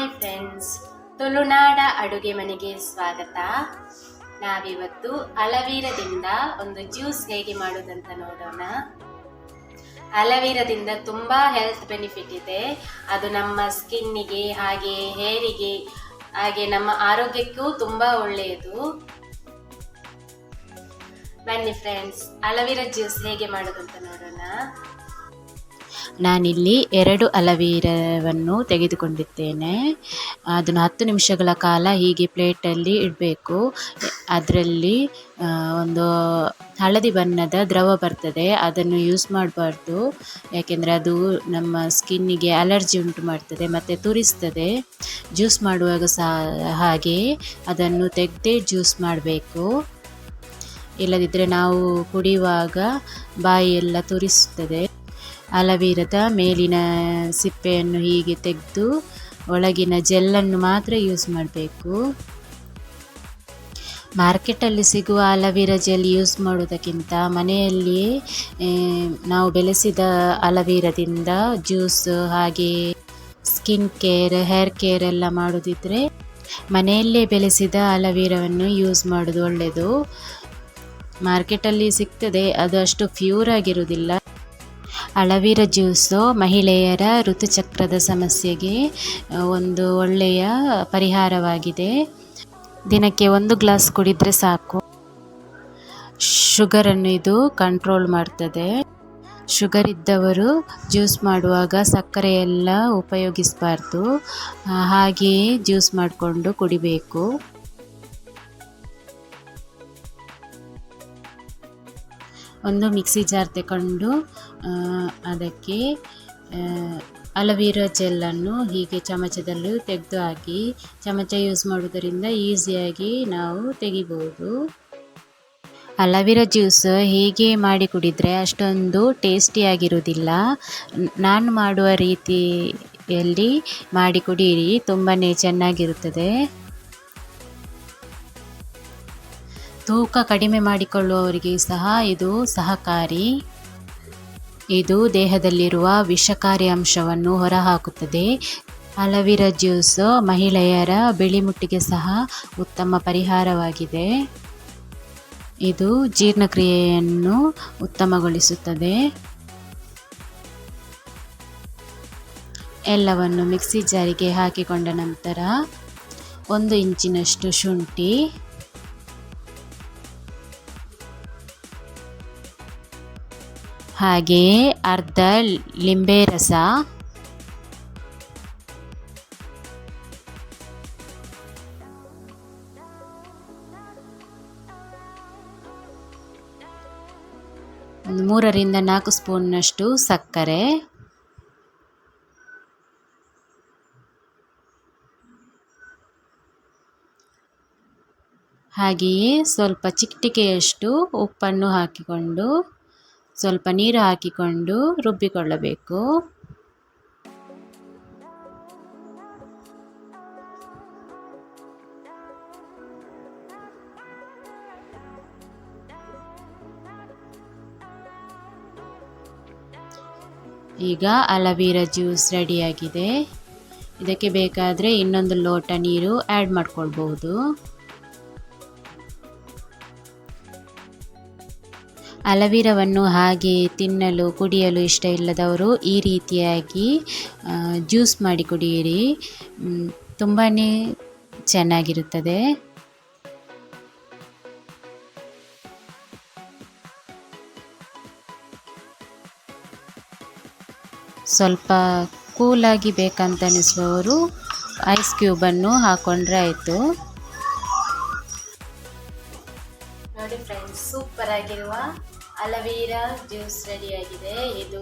Hi friends, ತುಳುನಾಡ ಅಡುಗೆ ಮನೆಗೆ ಸ್ವಾಗತ. ನಾವಿವತ್ತು ಅಲವೀರದಿಂದ ಒಂದು ಜ್ಯೂಸ್ ಹೇಗೆ ಮಾಡೋದಂತ ನೋಡೋಣ. ಅಲವೀರದಿಂದ ತುಂಬ ಹೆಲ್ತ್ ಬೆನಿಫಿಟ್ ಇದೆ. ಅದು ನಮ್ಮ ಸ್ಕಿನ್ನಿಗೆ ಹಾಗೆ ಹೇರಿಗೆ ಹಾಗೆ ನಮ್ಮ ಆರೋಗ್ಯಕ್ಕೂ ತುಂಬ ಒಳ್ಳೆಯದು. ಬನ್ನಿ ಫ್ರೆಂಡ್ಸ್, ಅಲವೀರ ಜ್ಯೂಸ್ ಹೇಗೆ ಮಾಡೋದಂತ ನೋಡೋಣ. ನಾನಿಲ್ಲಿ 2 ಅಲವೀರವನ್ನು ತೆಗೆದುಕೊಂಡಿದ್ದೇನೆ. ಅದನ್ನು 10 ನಿಮಿಷಗಳ ಕಾಲ ಹೀಗೆ ಪ್ಲೇಟಲ್ಲಿ ಇಡಬೇಕು. ಅದರಲ್ಲಿ ಒಂದು ಹಳದಿ ಬಣ್ಣದ ದ್ರವ ಬರ್ತದೆ, ಅದನ್ನು ಯೂಸ್ ಮಾಡಬಾರ್ದು. ಯಾಕೆಂದರೆ ಅದು ನಮ್ಮ ಸ್ಕಿನ್ನಿಗೆ ಅಲರ್ಜಿ ಉಂಟು ಮಾಡ್ತದೆ ಮತ್ತು ತುರಿಸ್ತದೆ. ಜ್ಯೂಸ್ ಮಾಡುವಾಗ ಸಹ ಹಾಗೆ ಅದನ್ನು ತೆಗೆದೇ ಜ್ಯೂಸ್ ಮಾಡಬೇಕು. ಇಲ್ಲದಿದ್ದರೆ ನಾವು ಕುಡಿಯುವಾಗ ಬಾಯಿಯೆಲ್ಲ ತುರಿಸ್ತದೆ. ಅಲವೀರದ ಮೇಲಿನ ಸಿಪ್ಪೆಯನ್ನು ಹೀಗೆ ತೆಗೆದು ಒಳಗಿನ ಜೆಲ್ಲನ್ನು ಮಾತ್ರ ಯೂಸ್ ಮಾಡಬೇಕು. ಮಾರ್ಕೆಟಲ್ಲಿ ಸಿಗುವ ಅಲವೀರ ಜೆಲ್ ಯೂಸ್ ಮಾಡೋದಕ್ಕಿಂತ ಮನೆಯಲ್ಲಿಯೇ ನಾವು ಬೆಳೆಸಿದ ಅಲವೀರದಿಂದ ಜ್ಯೂಸ್ ಹಾಗೆ ಸ್ಕಿನ್ ಕೇರ್, ಹೇರ್ ಕೇರ್ ಎಲ್ಲ ಮಾಡೋದಿದ್ರೆ ಮನೆಯಲ್ಲೇ ಬೆಳೆಸಿದ ಅಲವೀರವನ್ನು ಯೂಸ್ ಮಾಡೋದು ಒಳ್ಳೆಯದು. ಮಾರ್ಕೆಟಲ್ಲಿ ಸಿಗ್ತದೆ, ಅದು ಅಷ್ಟು ಪ್ಯೂರ್ ಆಗಿರುವುದಿಲ್ಲ. ಅಲವೀರ ಜ್ಯೂಸು ಮಹಿಳೆಯರ ಋತುಚಕ್ರದ ಸಮಸ್ಯೆಗೆ ಒಂದು ಒಳ್ಳೆಯ ಪರಿಹಾರವಾಗಿದೆ. ದಿನಕ್ಕೆ 1 ಗ್ಲಾಸ್ ಕುಡಿದರೆ ಸಾಕು. ಶುಗರನ್ನು ಇದು ಕಂಟ್ರೋಲ್ ಮಾಡ್ತದೆ. ಶುಗರ್ ಇದ್ದವರು ಜ್ಯೂಸ್ ಮಾಡುವಾಗ ಸಕ್ಕರೆ ಎಲ್ಲ ಉಪಯೋಗಿಸಬಾರ್ದು, ಹಾಗೆಯೇ ಜ್ಯೂಸ್ ಮಾಡಿಕೊಂಡು ಕುಡಿಬೇಕು. ಒಂದು ಮಿಕ್ಸಿ ಜಾರ್ ತಗೊಂಡು ಅದಕ್ಕೆ ಅಲವೀರ ಜೆಲ್ಲನ್ನು ಹೀಗೆ ಚಮಚದಲ್ಲಿ ತೆಗೆದು ಹಾಕಿ, ಚಮಚ ಯೂಸ್ ಮಾಡುವುದರಿಂದ ಈಸಿಯಾಗಿ ನಾವು ತೆಗಿಬೋದು. ಅಲವೀರ ಜ್ಯೂಸ್ ಹೀಗೆ ಮಾಡಿ ಕುಡಿದರೆ ಅಷ್ಟೊಂದು ಟೇಸ್ಟಿಯಾಗಿರುವುದಿಲ್ಲ. ನಾನು ಮಾಡುವ ರೀತಿಯಲ್ಲಿ ಮಾಡಿ ಕುಡಿಯಿರಿ, ತುಂಬಾ ಚೆನ್ನಾಗಿರುತ್ತದೆ. ತೂಕ ಕಡಿಮೆ ಮಾಡಿಕೊಳ್ಳುವವರಿಗೆ ಸಹ ಇದು ಸಹಕಾರಿ. ಇದು ದೇಹದಲ್ಲಿರುವ ವಿಷಕಾರಿ ಅಂಶವನ್ನು ಹೊರಹಾಕುತ್ತದೆ. ಅಲವೀರ ಜ್ಯೂಸ್ ಮಹಿಳೆಯರ ಬಿಳಿಮುಟ್ಟಿಗೆ ಸಹ ಉತ್ತಮ ಪರಿಹಾರವಾಗಿದೆ. ಇದು ಜೀರ್ಣಕ್ರಿಯೆಯನ್ನು ಉತ್ತಮಗೊಳಿಸುತ್ತದೆ. ಎಲ್ಲವನ್ನು ಮಿಕ್ಸಿ ಜಾರಿಗೆ ಹಾಕಿಕೊಂಡ ನಂತರ 1 ಇಂಚಿನಷ್ಟು ಶುಂಠಿ, ಹಾಗೆಯೇ ಅರ್ಧ ಲಿಂಬೆ ರಸ, ಒಂದು 3 ರಿಂದ 4 ಸ್ಪೂನ್ನಷ್ಟು ಸಕ್ಕರೆ, ಹಾಗೆಯೇ ಸ್ವಲ್ಪ ಚಿಟಿಕೆಯಷ್ಟು ಉಪ್ಪನ್ನು ಹಾಕಿಕೊಂಡು ಸ್ವಲ್ಪ ನೀರು ಹಾಕಿಕೊಂಡು ರುಬ್ಬಿಕೊಳ್ಳಬೇಕು. ಈಗ ಅಲವೀರ ಜ್ಯೂಸ್ ರೆಡಿಯಾಗಿದೆ. ಇದಕ್ಕೆ ಬೇಕಾದರೆ ಇನ್ನೊಂದು ಲೋಟ ನೀರು ಆ್ಯಡ್ ಮಾಡ್ಕೊಳ್ಬಹುದು. ಅಲವೀರವನ್ನು ಹಾಗೆ ತಿನ್ನಲು ಕುಡಿಯಲು ಇಷ್ಟ ಇಲ್ಲದವರು ಈ ರೀತಿಯಾಗಿ ಜ್ಯೂಸ್ ಮಾಡಿ ಕುಡಿಯಿರಿ, ತುಂಬಾ ಚೆನ್ನಾಗಿರುತ್ತದೆ. ಸ್ವಲ್ಪ ಕೂಲಾಗಿ ಬೇಕಂತ ಅನಿಸುವವರು ಐಸ್ ಕ್ಯೂಬನ್ನು ಹಾಕೊಂಡ್ರೆ ಆಯಿತು. ನೋಡಿ ಫ್ರೆಂಡ್ಸ್, ಸೂಪರ್ ಆಗಿರುವ ಅಲವೀರ ಜ್ಯೂಸ್ ರೆಡಿಯಾಗಿದೆ. ಇದು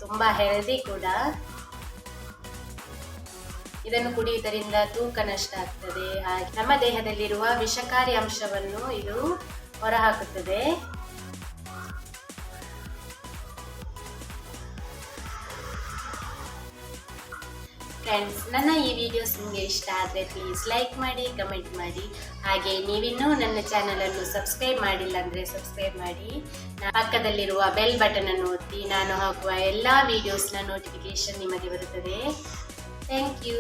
ತುಂಬ ಹೆಲ್ದಿ ಕೂಡ. ಇದನ್ನು ಕುಡಿಯುವುದರಿಂದ ತೂಕ ನಷ್ಟ ಆಗ್ತದೆ, ಹಾಗೆ ನಮ್ಮ ದೇಹದಲ್ಲಿರುವ ವಿಷಕಾರಿ ಅಂಶವನ್ನು ಇದು ಹೊರಹಾಕುತ್ತದೆ. ಫ್ರೆಂಡ್ಸ್, ನನ್ನ ಈ ವಿಡಿಯೋಸ್ ನಿಮಗೆ ಇಷ್ಟ ಆದರೆ ಪ್ಲೀಸ್ ಲೈಕ್ ಮಾಡಿ, ಕಮೆಂಟ್ ಮಾಡಿ. ಹಾಗೆ ನೀವಿನ್ನೂ ನನ್ನ ಚಾನಲನ್ನು ಸಬ್ಸ್ಕ್ರೈಬ್ ಮಾಡಿಲ್ಲ ಅಂದರೆ ಸಬ್ಸ್ಕ್ರೈಬ್ ಮಾಡಿ. ಪಕ್ಕದಲ್ಲಿರುವ ಬೆಲ್ ಬಟನ್ ಅನ್ನು ಒತ್ತಿ, ನಾನು ಹಾಕುವ ಎಲ್ಲ ವಿಡಿಯೋಸ್ನ ನೋಟಿಫಿಕೇಶನ್ ನಿಮಗೆ ಬರುತ್ತದೆ. Thank you.